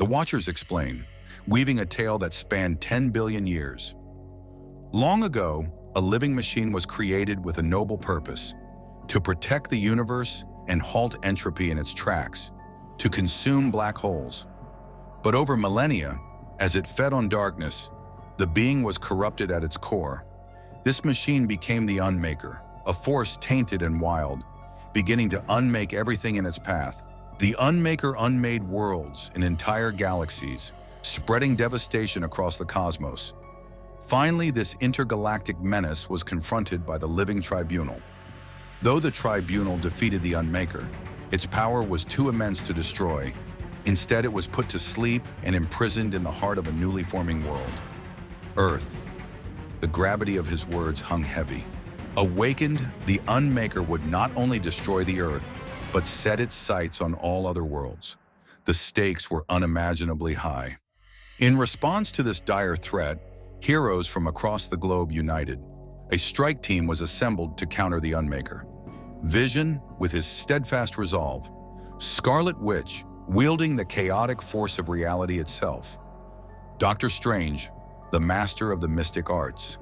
The Watchers explain, weaving a tale that spanned 10 billion years. Long ago, a living machine was created with a noble purpose: to protect the universe and halt entropy in its tracks, to consume black holes. But over millennia, as it fed on darkness, the being was corrupted at its core. This machine became the Unmaker, a force tainted and wild, beginning to unmake everything in its path. The Unmaker unmade worlds and entire galaxies, spreading devastation across the cosmos. Finally, this intergalactic menace was confronted by the Living Tribunal. Though the Tribunal defeated the Unmaker, its power was too immense to destroy. Instead, it was put to sleep and imprisoned in the heart of a newly forming world. Earth. The gravity of his words hung heavy. Awakened, the Unmaker would not only destroy the Earth, but set its sights on all other worlds. The stakes were unimaginably high. In response to this dire threat, heroes from across the globe united. A strike team was assembled to counter the Unmaker. Vision, with his steadfast resolve. Scarlet Witch, wielding the chaotic force of reality itself. Doctor Strange, the master of the mystic arts.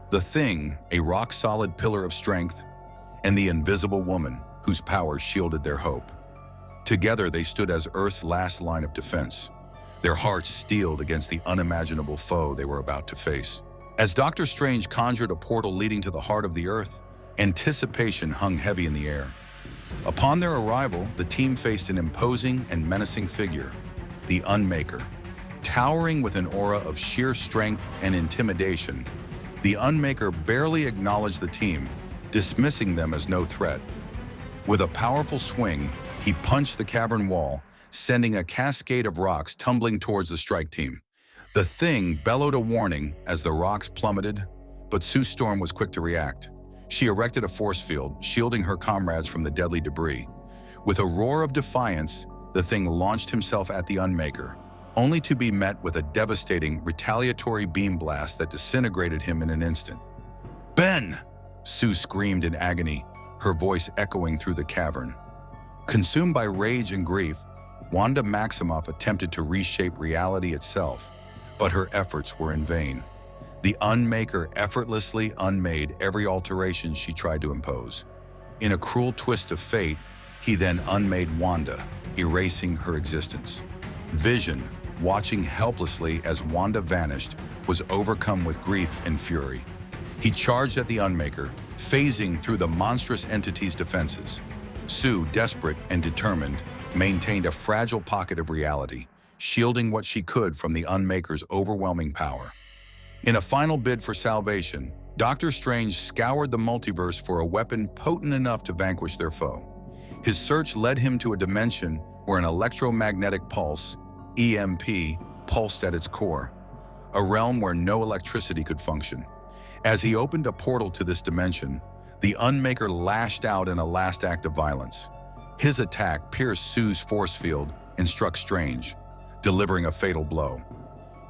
The Thing, a rock-solid pillar of strength, and the Invisible Woman, whose power shielded their hope. Together, they stood as Earth's last line of defense, their hearts steeled against the unimaginable foe they were about to face. As Doctor Strange conjured a portal leading to the heart of the Earth, anticipation hung heavy in the air. Upon their arrival, the team faced an imposing and menacing figure, the Unmaker. Towering with an aura of sheer strength and intimidation, the Unmaker barely acknowledged the team, dismissing them as no threat. With a powerful swing, he punched the cavern wall, sending a cascade of rocks tumbling towards the strike team. The Thing bellowed a warning as the rocks plummeted, but Sue Storm was quick to react. She erected a force field, shielding her comrades from the deadly debris. With a roar of defiance, the Thing launched himself at the Unmaker, only to be met with a devastating, retaliatory beam blast that disintegrated him in an instant. "Ben!" Sue screamed in agony, her voice echoing through the cavern. Consumed by rage and grief, Wanda Maximoff attempted to reshape reality itself, but her efforts were in vain. The Unmaker effortlessly unmade every alteration she tried to impose. In a cruel twist of fate, he then unmade Wanda, erasing her existence. Vision, watching helplessly as Wanda vanished, was overcome with grief and fury. He charged at the Unmaker, phasing through the monstrous entity's defenses. Sue, desperate and determined, maintained a fragile pocket of reality, shielding what she could from the Unmaker's overwhelming power. In a final bid for salvation, Doctor Strange scoured the multiverse for a weapon potent enough to vanquish their foe. His search led him to a dimension where an electromagnetic pulse, EMP, pulsed at its core, a realm where no electricity could function. As he opened a portal to this dimension, the Unmaker lashed out in a last act of violence. His attack pierced Sue's force field and struck Strange, delivering a fatal blow.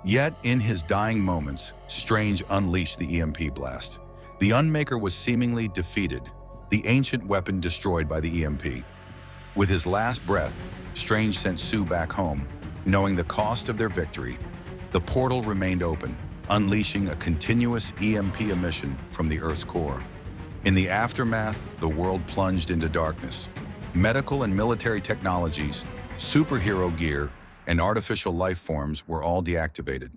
Yet, in his dying moments, Strange unleashed the EMP blast. The Unmaker was seemingly defeated, the ancient weapon destroyed by the EMP. With his last breath, Strange sent Sue back home, knowing the cost of their victory. The portal remained open, unleashing a continuous EMP emission from the Earth's core. In the aftermath, the world plunged into darkness. Medical and military technologies, superhero gear, and artificial life forms were all deactivated.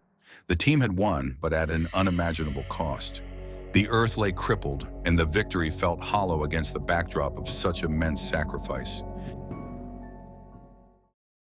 The team had won, but at an unimaginable cost. The Earth lay crippled, and the victory felt hollow against the backdrop of such immense sacrifice.